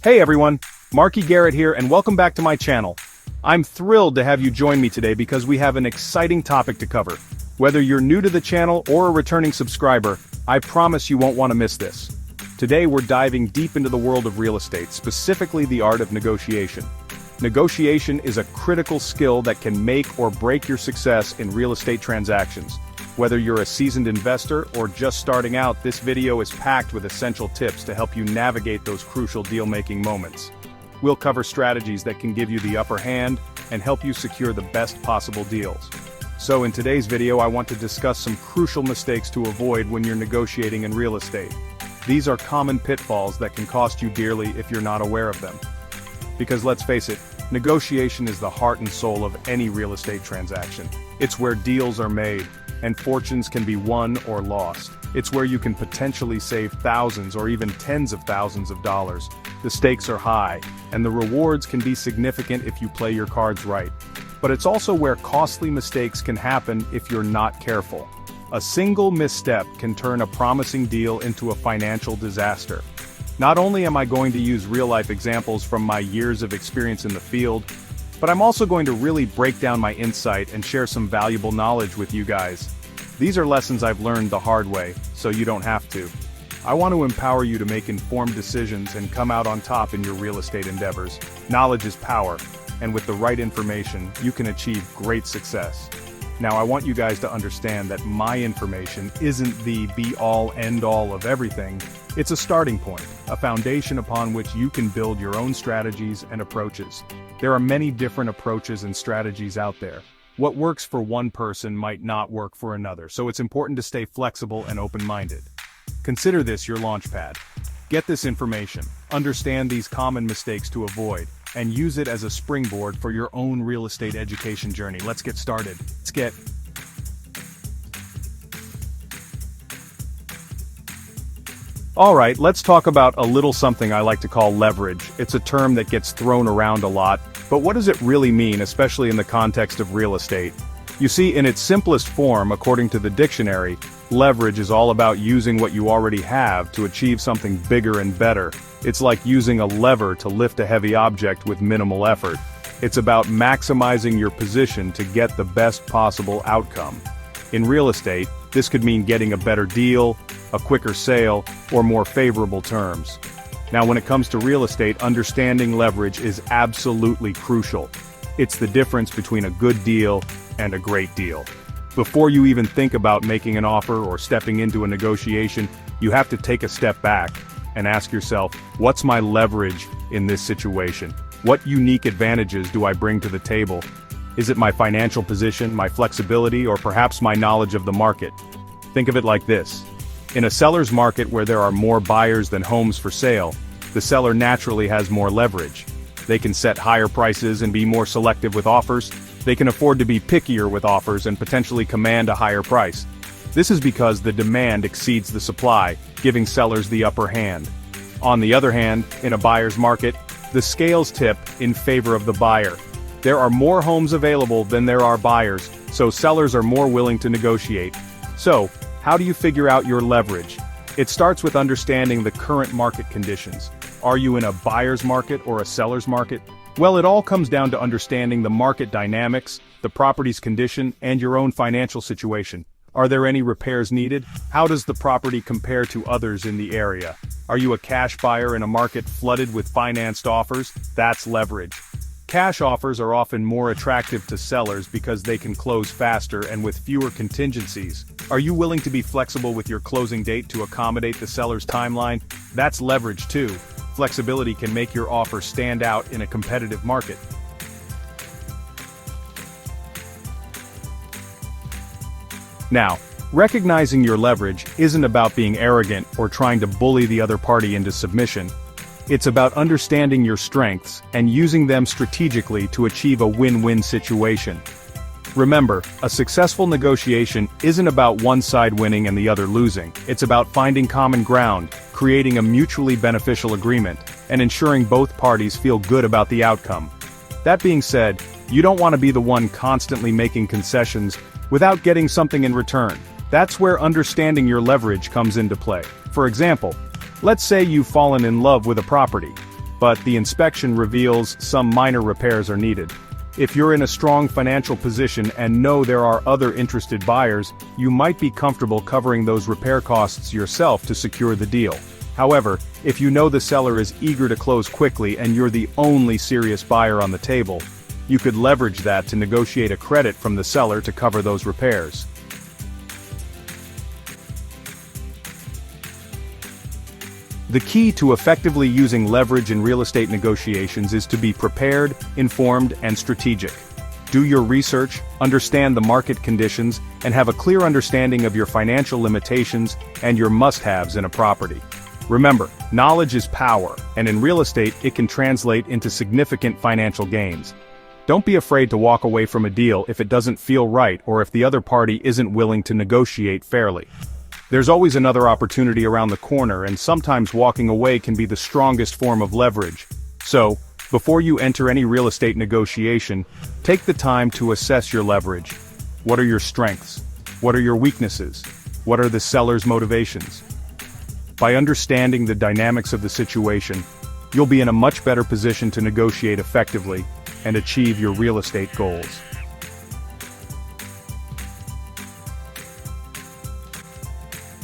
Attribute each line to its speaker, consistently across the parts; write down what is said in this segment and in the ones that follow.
Speaker 1: Hey everyone, Marqui Garrett here and welcome back to my channel. I'm thrilled to have you join me today because we have an exciting topic to cover. Whether you're new to the channel or a returning subscriber, I promise you won't want to miss this. Today we're diving deep into the world of real estate, specifically the art of negotiation. Negotiation is a critical skill that can make or break your success in real estate transactions. Whether you're a seasoned investor or just starting out, this video is packed with essential tips to help you navigate those crucial deal-making moments. We'll cover strategies that can give you the upper hand and help you secure the best possible deals. So in today's video, I want to discuss some crucial mistakes to avoid when you're negotiating in real estate. These are common pitfalls that can cost you dearly if you're not aware of them. Because let's face it, negotiation is the heart and soul of any real estate transaction. It's where deals are made, and fortunes can be won or lost. It's where you can potentially save thousands or even tens of thousands of dollars. The stakes are high, and the rewards can be significant if you play your cards right. But it's also where costly mistakes can happen if you're not careful. A single misstep can turn a promising deal into a financial disaster. Not only am I going to use real-life examples from my years of experience in the field, but I'm also going to really break down my insight and share some valuable knowledge with you guys. These are lessons I've learned the hard way, so you don't have to. I want to empower you to make informed decisions and come out on top in your real estate endeavors. Knowledge is power, and with the right information, you can achieve great success. Now, I want you guys to understand that my information isn't the be-all, end-all of everything. It's a starting point, a foundation upon which you can build your own strategies and approaches. There are many different approaches and strategies out there. What works for one person might not work for another, so it's important to stay flexible and open-minded. Consider this your launch pad. Get this information, understand these common mistakes to avoid, and use it as a springboard for your own real estate education journey. Let's get started. Alright, let's talk about a little something I like to call leverage. It's a term that gets thrown around a lot, but what does it really mean, especially in the context of real estate? You see, in its simplest form, according to the dictionary, leverage is all about using what you already have to achieve something bigger and better. It's like using a lever to lift a heavy object with minimal effort. It's about maximizing your position to get the best possible outcome. In real estate, this could mean getting a better deal, a quicker sale, or more favorable terms. Now, when it comes to real estate, understanding leverage is absolutely crucial. It's the difference between a good deal and a great deal. Before you even think about making an offer or stepping into a negotiation, you have to take a step back and ask yourself, what's my leverage in this situation? What unique advantages do I bring to the table? Is it my financial position, my flexibility, or perhaps my knowledge of the market? Think of it like this. In a seller's market where there are more buyers than homes for sale, the seller naturally has more leverage. They can set higher prices and be more selective with offers. They can afford to be pickier with offers and potentially command a higher price. This is because the demand exceeds the supply, giving sellers the upper hand. On the other hand, in a buyer's market, the scales tip in favor of the buyer. There are more homes available than there are buyers, so sellers are more willing to negotiate. So, how do you figure out your leverage? It starts with understanding the current market conditions. Are you in a buyer's market or a seller's market? Well, it all comes down to understanding the market dynamics, the property's condition, and your own financial situation. Are there any repairs needed? How does the property compare to others in the area? Are you a cash buyer in a market flooded with financed offers? That's leverage. Cash offers are often more attractive to sellers because they can close faster and with fewer contingencies. Are you willing to be flexible with your closing date to accommodate the seller's timeline? That's leverage too. Flexibility can make your offer stand out in a competitive market. Now, recognizing your leverage isn't about being arrogant or trying to bully the other party into submission. It's about understanding your strengths and using them strategically to achieve a win-win situation. Remember, a successful negotiation isn't about one side winning and the other losing. It's about finding common ground, creating a mutually beneficial agreement, and ensuring both parties feel good about the outcome. That being said, you don't want to be the one constantly making concessions without getting something in return. That's where understanding your leverage comes into play. For example, let's say you've fallen in love with a property. but the inspection reveals some minor repairs are needed. If you're in a strong financial position and know there are other interested buyers, you might be comfortable covering those repair costs yourself to secure the deal. However, if you know the seller is eager to close quickly and you're the only serious buyer on the table, you could leverage that to negotiate a credit from the seller to cover those repairs. The key to effectively using leverage in real estate negotiations is to be prepared, informed, and strategic. Do your research, understand the market conditions, and have a clear understanding of your financial limitations and your must-haves in a property. Remember, knowledge is power, and in real estate it can translate into significant financial gains. Don't be afraid to walk away from a deal if it doesn't feel right or if the other party isn't willing to negotiate fairly. There's always another opportunity around the corner, and sometimes walking away can be the strongest form of leverage. So, before you enter any real estate negotiation, take the time to assess your leverage. What are your strengths? What are your weaknesses? What are the seller's motivations? By understanding the dynamics of the situation, you'll be in a much better position to negotiate effectively and achieve your real estate goals.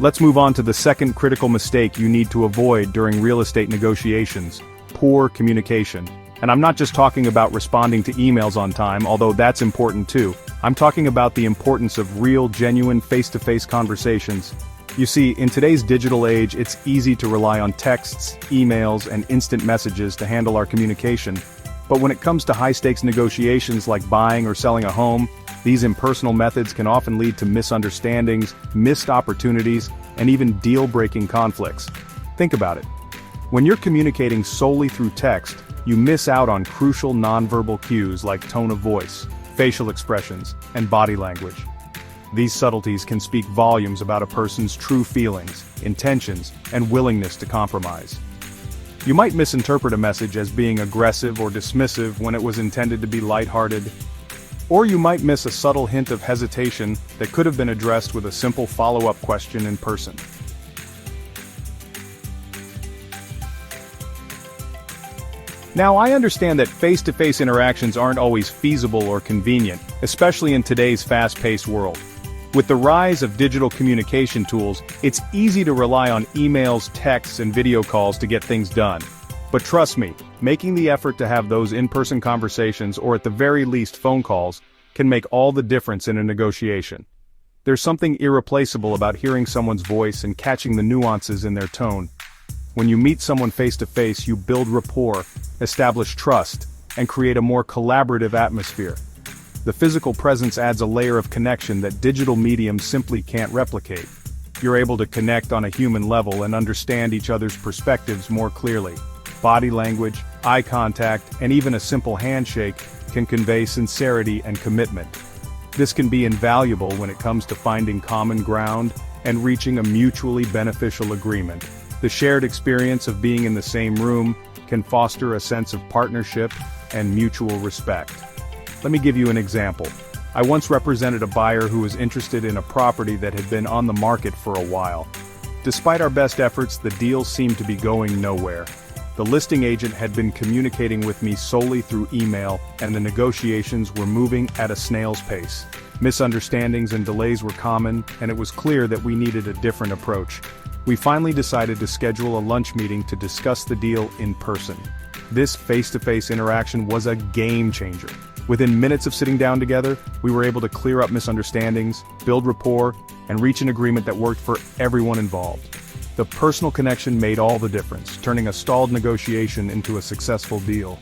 Speaker 1: Let's move on to the second critical mistake you need to avoid during real estate negotiations: poor communication. And I'm not just talking about responding to emails on time, although that's important too. I'm talking about the importance of real, genuine, face-to-face conversations. You see, in today's digital age, it's easy to rely on texts, emails, and instant messages to handle our communication. But when it comes to high-stakes negotiations like buying or selling a home, these impersonal methods can often lead to misunderstandings, missed opportunities, and even deal-breaking conflicts. Think about it. When you're communicating solely through text, you miss out on crucial nonverbal cues like tone of voice, facial expressions, and body language. These subtleties can speak volumes about a person's true feelings, intentions, and willingness to compromise. You might misinterpret a message as being aggressive or dismissive when it was intended to be lighthearted. Or you might miss a subtle hint of hesitation that could have been addressed with a simple follow-up question in person. Now, I understand that face-to-face interactions aren't always feasible or convenient, especially in today's fast-paced world. With the rise of digital communication tools, it's easy to rely on emails, texts, and video calls to get things done. But trust me, making the effort to have those in-person conversations, or at the very least phone calls, can make all the difference in a negotiation. There's something irreplaceable about hearing someone's voice and catching the nuances in their tone. When you meet someone face-to-face, you build rapport, establish trust, and create a more collaborative atmosphere. The physical presence adds a layer of connection that digital mediums simply can't replicate. You're able to connect on a human level and understand each other's perspectives more clearly. Body language, eye contact, and even a simple handshake can convey sincerity and commitment. This can be invaluable when it comes to finding common ground and reaching a mutually beneficial agreement. The shared experience of being in the same room can foster a sense of partnership and mutual respect. Let me give you an example. I once represented a buyer who was interested in a property that had been on the market for a while. Despite our best efforts, the deal seemed to be going nowhere. The listing agent had been communicating with me solely through email, and the negotiations were moving at a snail's pace. Misunderstandings and delays were common, and it was clear that we needed a different approach. We finally decided to schedule a lunch meeting to discuss the deal in person. This face-to-face interaction was a game changer. Within minutes of sitting down together, we were able to clear up misunderstandings, build rapport, and reach an agreement that worked for everyone involved. The personal connection made all the difference, turning a stalled negotiation into a successful deal.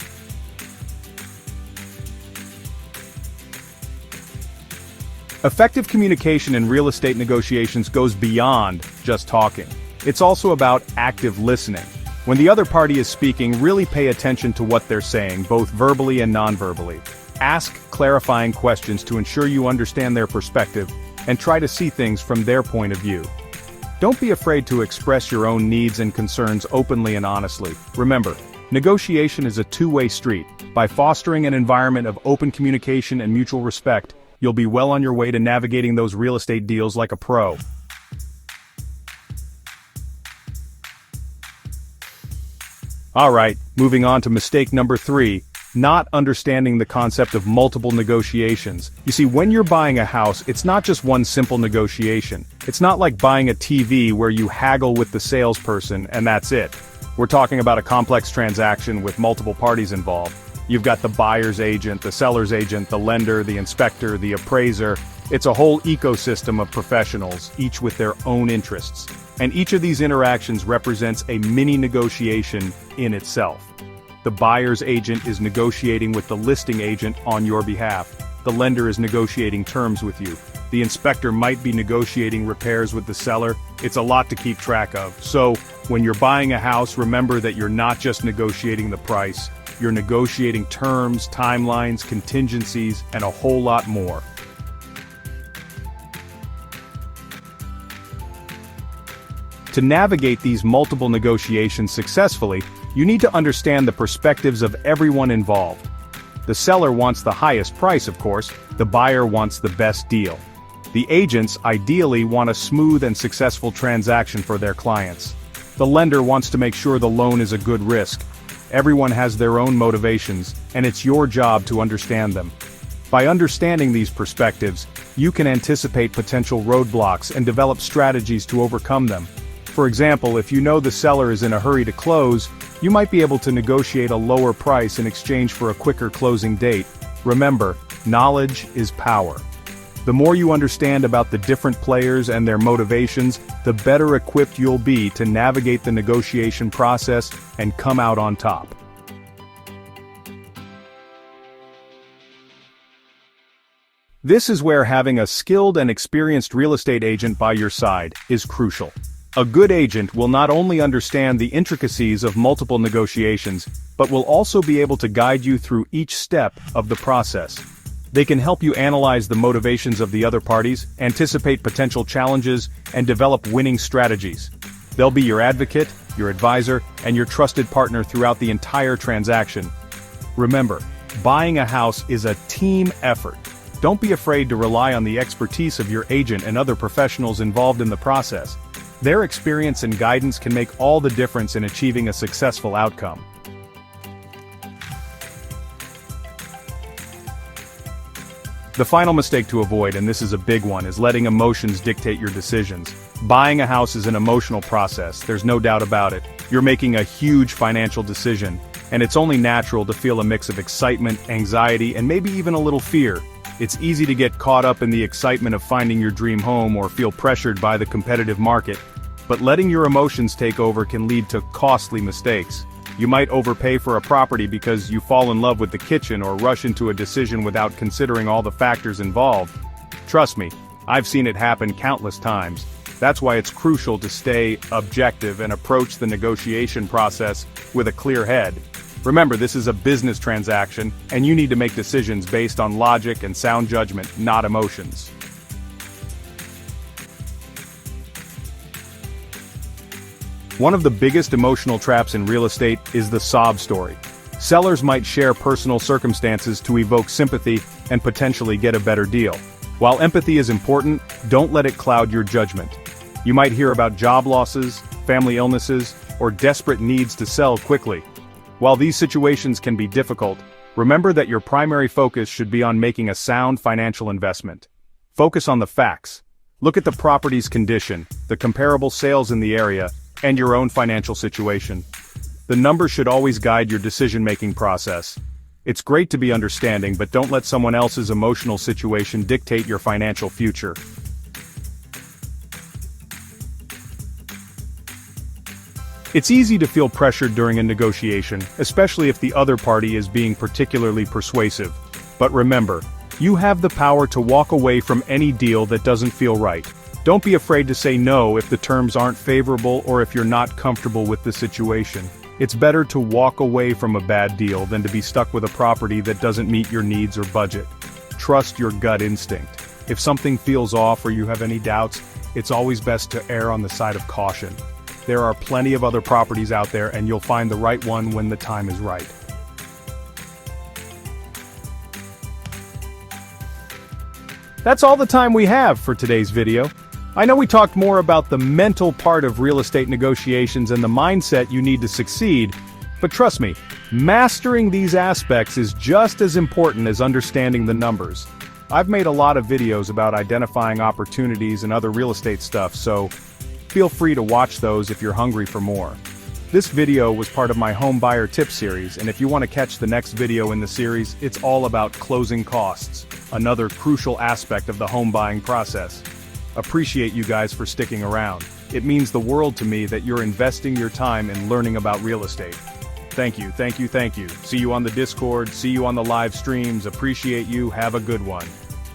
Speaker 1: Effective communication in real estate negotiations goes beyond just talking. It's also about active listening. When the other party is speaking, really pay attention to what they're saying, both verbally and non-verbally. Ask clarifying questions to ensure you understand their perspective, and try to see things from their point of view. Don't be afraid to express your own needs and concerns openly and honestly. Remember, negotiation is a two-way street. By fostering an environment of open communication and mutual respect, you'll be well on your way to navigating those real estate deals like a pro. Alright, moving on to mistake number 3, not understanding the concept of multiple negotiations. You see, when you're buying a house, it's not just one simple negotiation. It's not like buying a TV where you haggle with the salesperson and that's it. We're talking about a complex transaction with multiple parties involved. You've got the buyer's agent, the seller's agent, the lender, the inspector, the appraiser. It's a whole ecosystem of professionals, each with their own interests. And each of these interactions represents a mini negotiation in itself. The buyer's agent is negotiating with the listing agent on your behalf. The lender is negotiating terms with you. The inspector might be negotiating repairs with the seller. It's a lot to keep track of. So, when you're buying a house, remember that you're not just negotiating the price. You're negotiating terms, timelines, contingencies, and a whole lot more. To navigate these multiple negotiations successfully, you need to understand the perspectives of everyone involved. The seller wants the highest price, of course. The buyer wants the best deal. The agents ideally want a smooth and successful transaction for their clients. The lender wants to make sure the loan is a good risk. Everyone has their own motivations, and it's your job to understand them. By understanding these perspectives, you can anticipate potential roadblocks and develop strategies to overcome them. For example, if you know the seller is in a hurry to close, you might be able to negotiate a lower price in exchange for a quicker closing date. Remember, knowledge is power. The more you understand about the different players and their motivations, the better equipped you'll be to navigate the negotiation process and come out on top. This is where having a skilled and experienced real estate agent by your side is crucial. A good agent will not only understand the intricacies of multiple negotiations, but will also be able to guide you through each step of the process. They can help you analyze the motivations of the other parties, anticipate potential challenges, and develop winning strategies. They'll be your advocate, your advisor, and your trusted partner throughout the entire transaction. Remember, buying a house is a team effort. Don't be afraid to rely on the expertise of your agent and other professionals involved in the process. Their experience and guidance can make all the difference in achieving a successful outcome. The final mistake to avoid, and this is a big one, is letting emotions dictate your decisions. Buying a house is an emotional process, there's no doubt about it. You're making a huge financial decision, and it's only natural to feel a mix of excitement, anxiety, and maybe even a little fear. It's easy to get caught up in the excitement of finding your dream home or feel pressured by the competitive market. But letting your emotions take over can lead to costly mistakes. You might overpay for a property because you fall in love with the kitchen or rush into a decision without considering all the factors involved. Trust me, I've seen it happen countless times. That's why it's crucial to stay objective and approach the negotiation process with a clear head. Remember, this is a business transaction, and you need to make decisions based on logic and sound judgment, not emotions. One of the biggest emotional traps in real estate is the sob story. Sellers might share personal circumstances to evoke sympathy and potentially get a better deal. While empathy is important, don't let it cloud your judgment. You might hear about job losses, family illnesses, or desperate needs to sell quickly. While these situations can be difficult, remember that your primary focus should be on making a sound financial investment. Focus on the facts. Look at the property's condition, the comparable sales in the area, and your own financial situation. The numbers should always guide your decision-making process. It's great to be understanding, but don't let someone else's emotional situation dictate your financial future. It's easy to feel pressured during a negotiation, especially if the other party is being particularly persuasive. But remember, you have the power to walk away from any deal that doesn't feel right. Don't be afraid to say no if the terms aren't favorable or if you're not comfortable with the situation. It's better to walk away from a bad deal than to be stuck with a property that doesn't meet your needs or budget. Trust your gut instinct. If something feels off or you have any doubts, it's always best to err on the side of caution. There are plenty of other properties out there, and you'll find the right one when the time is right. That's all the time we have for today's video. I know we talked more about the mental part of real estate negotiations and the mindset you need to succeed, But trust me, mastering these aspects is just as important as understanding the numbers. I've made a lot of videos about identifying opportunities and other real estate stuff, so feel free to watch those if you're hungry for more. This video was part of my home buyer tip series, and if you want to catch the next video in the series, it's all about closing costs, another crucial aspect of the home buying process. Appreciate you guys for sticking around. It means the world to me that you're investing your time in learning about real estate. Thank you, thank you, thank you. See you on the Discord, see you on the live streams, appreciate you, have a good one.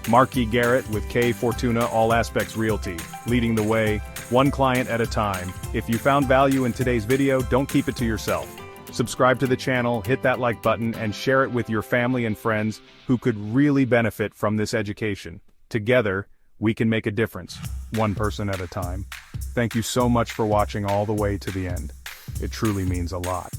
Speaker 1: Marqui Garrett with K Fortuna All Aspects Realty, leading the way, one client at a time. If you found value in today's video, don't keep it to yourself. Subscribe to the channel, hit that like button, and share it with your family and friends who could really benefit from this education. Together, we can make a difference, one person at a time. Thank you so much for watching all the way to the end. It truly means a lot.